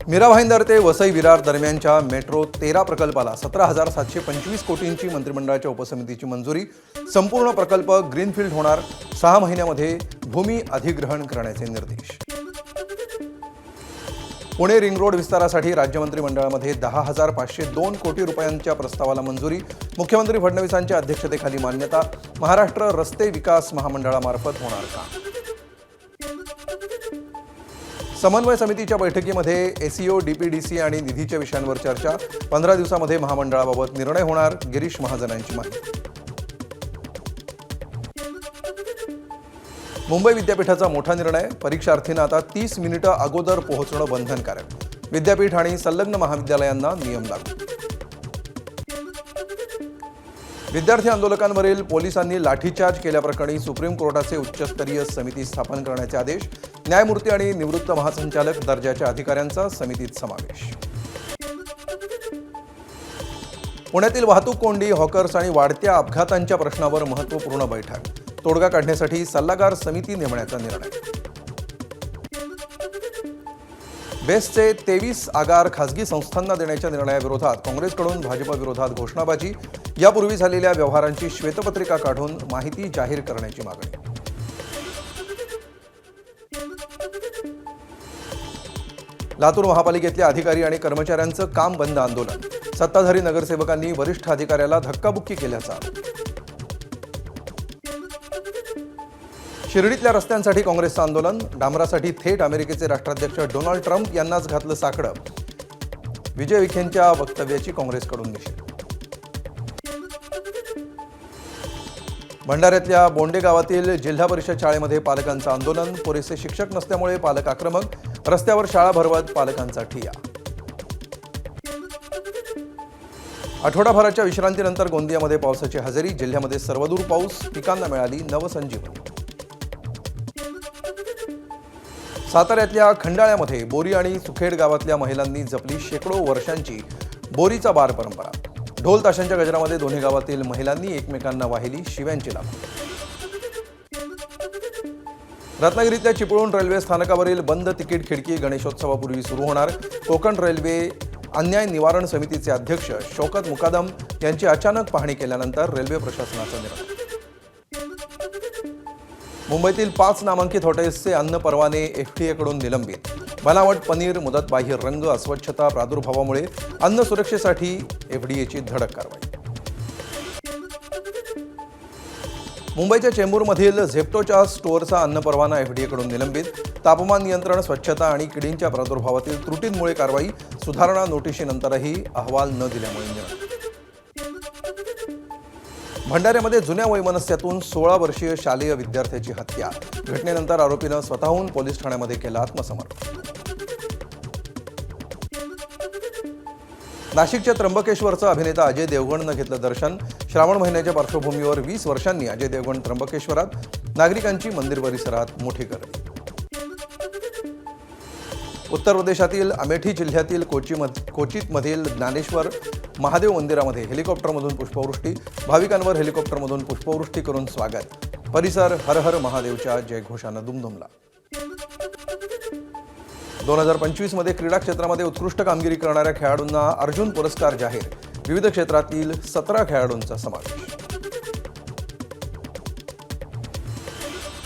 मीरा भाईंदर ते वसई विरार दरम्यानच्या मेट्रो 13 प्रकल्पाला 17,725 कोटींची मंत्रिमंडळाच्या उपसमितीची मंजुरी। संपूर्ण प्रकल्प ग्रीनफील्ड होणार। 6 महिन्यामध्ये भूमी अधिग्रहण करण्याचे निर्देश। पुणे रिंग रोड विस्तारासाठी राज्य मंत्रिमंडळामध्ये 10,502 कोटी रुपयांच्या प्रस्तावाला मंजुरी। मुख्यमंत्री फडणवीसांच्या अध्यक्षतेखाली मान्यता। महाराष्ट्र रस्ते विकास महामंडळामार्फत होणार काम। समन्वय समितीच्या बैठकीमध्ये एसईओ, डीपीडीसी आणि निधीच्या विषयांवर चर्चा। 15 दिवसांमध्ये महामंडळाबाबत निर्णय होणार। गिरीश महाजनांची माहिती। मुंबई विद्यापीठाचा मोठा निर्णय। परीक्षार्थींना आता 30 मिनिटे अगोदर पोहोचणं बंधनकारक। विद्यापीठ आणि संलग्न महाविद्यालयांना नियम लागू। विद्यार्थी आंदोलकांवरील पोलिसांनी लाठीचार्ज केल्याप्रकरणी सुप्रीम कोर्टाचे उच्चस्तरीय समिती स्थापन करण्याचे आदेश। न्यायमूर्ती आणि निवृत्त महासंचालक दर्जाच्या अधिकाऱ्यांचा समितीत समावेश। पुण्यातील वाहतूक कोंडी, हॉकर्स आणि वाढत्या अपघातांच्या प्रश्नावर महत्त्वपूर्ण बैठक। तोडगा काढण्यासाठी सल्लागार समिती नेमण्याचा निर्णय। बेस्टचे 23 आगार खासगी संस्थांना देण्याच्या निर्णयाविरोधात काँग्रेसकडून भाजपविरोधात घोषणाबाजी। यापूर्वी झालेल्या व्यवहारांची श्वेतपत्रिका काढून माहिती जाहीर करण्याची मागणी। लातूर महापालिकेतल्या अधिकारी आणि कर्मचाऱ्यांचं काम बंद आंदोलन। सत्ताधारी नगरसेवकांनी वरिष्ठ अधिकाऱ्याला धक्काबुक्की केल्याचा आरोप। शिर्डीतल्या रस्त्यांसाठी काँग्रेसचं आंदोलन। डांबरासाठी थेट अमेरिकेचे राष्ट्राध्यक्ष डोनाल्ड ट्रम्प यांनाच घातलं साकडं। विजय विखेंच्या वक्तव्याची काँग्रेसकडून निषेध। भंडाऱ्यातल्या बोंडे गावातील जिल्हा परिषद शाळेमध्ये पालकांचं आंदोलन। पुरेसे शिक्षक नसल्यामुळे पालक आक्रमक। रस्त्यावर शाळा भरवत पालकांचा ठिय्या। आठवडाभराच्या विश्रांतीनंतर गोंदियामध्ये पावसाची हजेरी। जिल्ह्यामध्ये सर्वदूर पाऊस। पिकांना मिळाली नवसंजीवनी। साताऱ्यातल्या खंडाळ्यामध्ये बोरी आणि सुखेड गावातल्या महिलांनी जपली शेकडो वर्षांची बोरीचा बार परंपरा। ढोल ताशांच्या गजरामध्ये दोन्ही गावातील महिलांनी एकमेकांना वाहिली शिव्यांची लाभ। रत्नागिरीतल्या चिपळूण रेल्वे स्थानकावरील बंद तिकीट खिडकी गणेशोत्सवापूर्वी सुरू होणार। कोकण रेल्वे अन्याय निवारण समितीचे अध्यक्ष शौकत मुकादम यांची अचानक पाहणी केल्यानंतर रेल्वे प्रशासनाचा निर्णय। मुंबईतील 5 नामांकित हॉटेल्सचे अन्न परवाने एफडीएकडून निलंबित। बनावट पनीर, मुदतबाह्य रंग, अस्वच्छता प्रादुर्भावामुळे अन्न सुरक्षेसाठी एफडीएची धडक कारवाई। मुंबईच्या चेंबूरमधील झेप्टोच्या स्टोअरचा अन्न परवाना एफडीएकडून निलंबित। तापमान नियंत्रण, स्वच्छता आणि किडींच्या प्रादुर्भावातील त्रुटींमुळे कारवाई। सुधारणा नोटिशीनंतरही अहवाल न दिल्यामुळे निर्णय। भंडाऱ्यामध्ये जुन्या वैमनस्यातून 16 वर्षीय शालेय विद्यार्थ्याची हत्या। घटनेनंतर आरोपीनं स्वतःहून पोलीस ठाण्यामध्ये केलं आत्मसमर्पण। नाशिकच्या त्र्यंबकेश्वरचं अभिनेता अजय देवगणनं घेतलं दर्शन। श्रावण महिन्याच्या पार्श्वभूमीवर 20 वर्षांनी अजय देवगण त्र्यंबकेश्वरात। नागरिकांची मंदिर परिसरात मोठी गर्दी। उत्तर प्रदेशातील अमेठी जिल्ह्यातील कोचीतमधील ज्ञानेश्वर महादेव मंदिरामध्ये हेलिकॉप्टरमधून पुष्पवृष्टी। भाविकांवर हेलिकॉप्टरमधून पुष्पवृष्टी करून स्वागत। परिसर हर हर महादेवच्या जयघोषानं दुमदुमला। 2025 मध्ये क्रीडा क्षेत्रामध्ये उत्कृष्ट कामगिरी करणाऱ्या खेळाडूंना अर्जुन पुरस्कार जाहीर। विविध क्षेत्रातील 17 खेळाडूंचा समावेश।